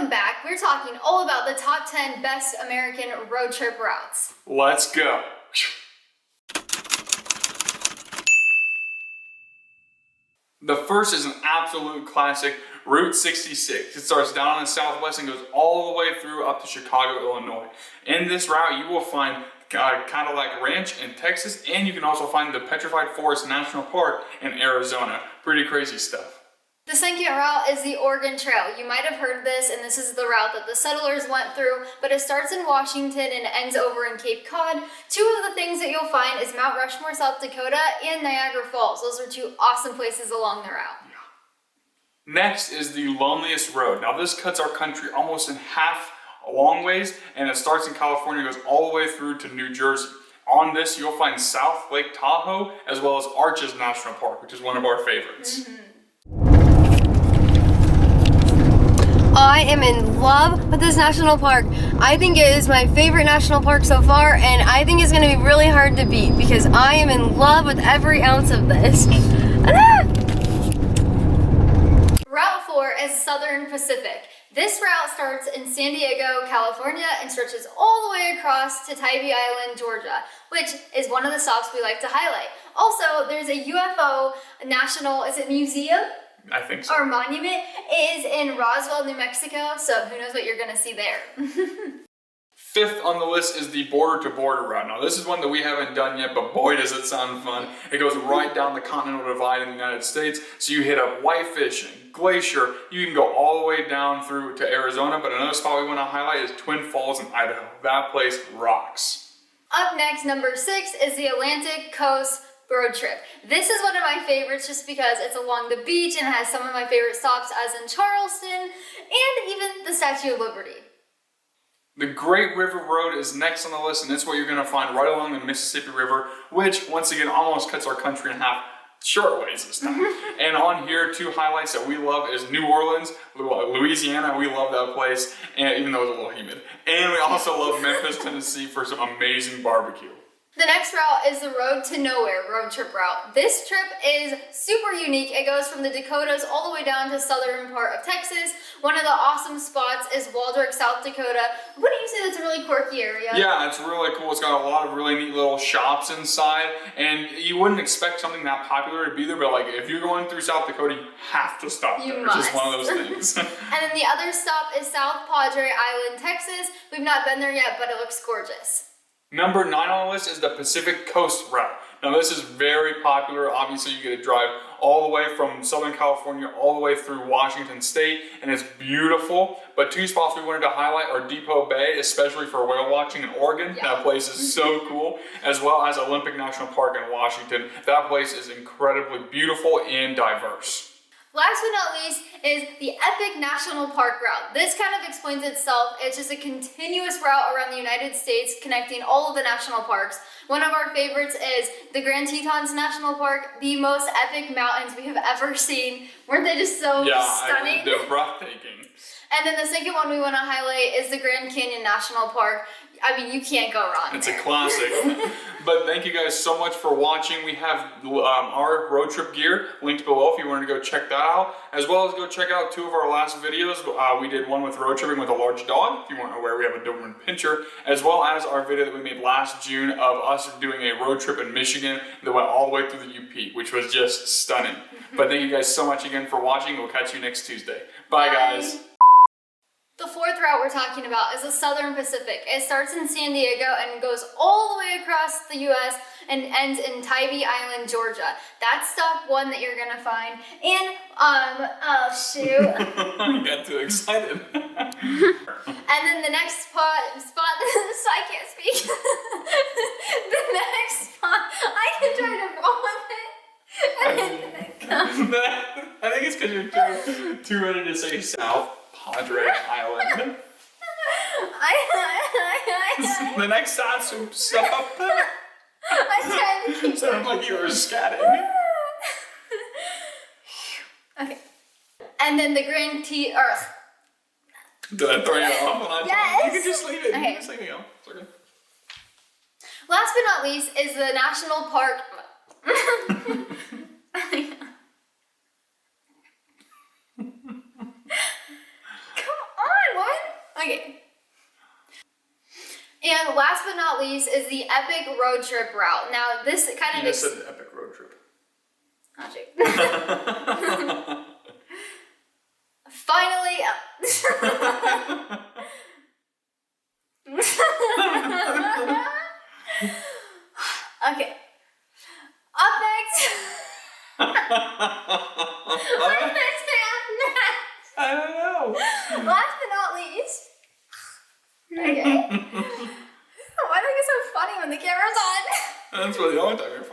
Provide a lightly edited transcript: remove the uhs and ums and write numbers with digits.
Welcome back. We're talking all about the top 10 best American road trip routes. Let's go. The first is an absolute classic, Route 66. It starts down in the southwest and goes all the way through up to Chicago, Illinois. In this route, you will find Cadillac Ranch in Texas, and you can also find the Petrified Forest National Park in Arizona. Pretty crazy stuff. The second route is the Oregon Trail. You might have heard this, and this is the route that the settlers went through, but it starts in Washington and ends over in Cape Cod. Two of the things that you'll find is Mount Rushmore, South Dakota, and Niagara Falls. Those are two awesome places along the route. Next is the Loneliest Road. Now this cuts our country almost in half a long ways, and it starts in California, goes all the way through to New Jersey. On this, you'll find South Lake Tahoe, as well as Arches National Park, which is one of our favorites. I am in love with this national park. I think it is my favorite national park so far, and I think it's going to be really hard to beat because I am in love with every ounce of this. Route 4 is Southern Pacific. This route starts in San Diego, California, and stretches all the way across to Tybee Island, Georgia, which is one of the stops we like to highlight. Also, there's a UFO national, is it museum? I think so. Our monument is in Roswell, New Mexico, so who knows what you're gonna see there. Fifth on the list is the border-to-border route. Now this is one that we haven't done yet, but boy does it sound fun. It goes right down the Continental Divide in the United States, so you hit up Whitefish and Glacier. You can go all the way down through to Arizona, but another spot we want to highlight is Twin Falls in Idaho. That place rocks. Up next, number 6 is the Atlantic Coast road trip. This is one of my favorites just because it's along the beach and has some of my favorite stops as in Charleston and even the Statue of Liberty. The Great River Road is next on the list, and it's what you're going to find right along the Mississippi River, which once again almost cuts our country in half. Short ways this time. And on here, two highlights that we love is New Orleans, Louisiana. We love that place, and even though it's a little humid. And we also love Memphis, Tennessee for some amazing barbecue. The next route is the Road to Nowhere road trip route. This trip is super unique. It goes from the Dakotas all the way down to southern part of Texas. One of the awesome spots is Waldwick, South Dakota. Wouldn't you say that's a really quirky area? Yeah, it's really cool. It's got a lot of really neat little shops inside, and you wouldn't expect something that popular to be there, but like if you're going through South Dakota, you have to stop there. It's just one of those things. And then the other stop is South Padre Island, Texas. We've not been there yet, but it looks gorgeous. Number 9 on the list is the Pacific Coast route. Now this is very popular. Obviously you get to drive all the way from Southern California all the way through Washington State, and it's beautiful. But two spots we wanted to highlight are Depot Bay, especially for whale watching in Oregon. Yeah. That place is so cool, as well as Olympic National Park in Washington. That place is incredibly beautiful and diverse. Last but not least is the Epic National Park route. This kind of explains itself. It's just a continuous route around the United States connecting all of the national parks. One of our favorites is the Grand Tetons National Park, the most epic mountains we have ever seen. Weren't they just so stunning? Yeah, they're breathtaking. And then the second one we want to highlight is the Grand Canyon National Park. I mean, you can't go wrong. It's a classic. But thank you guys so much for watching. We have our road trip gear linked below if you wanted to go check that out, as well as go check out two of our last videos. We did one with road tripping with a large dog. If you weren't aware, we have a Doberman Pinscher, as well as our video that we made last June of us doing a road trip in Michigan that went all the way through the UP, which was just stunning. But thank you guys so much again for watching. We'll catch you next Tuesday. Bye guys. The fourth route we're talking about is the Southern Pacific. It starts in San Diego and goes all the way across the U.S. and ends in Tybee Island, Georgia. That's stop 1 that you're gonna find. And, oh shoot. I got too excited. And then the next spot, I can't speak. The next spot, I can try to roll with it. And then it comes. I think it's because you're too ready to say South Padre Island. The next stop's stop. I'm trying to keep Sounded like you were scatting. Okay. And then the Grand T Earth. Did I throw you off? Yes. You can just leave it. Okay. You can just leave me go. It's okay. Last but not least is the national park. Come on, Okay. And last but not least is the epic road trip route. Now this kind of You just said the epic road trip. Magic. Finally. Okay. Up next. What did I say up next? I don't know. Last but not least. Okay. Why do I get so funny when the camera's on? That's really the only time you're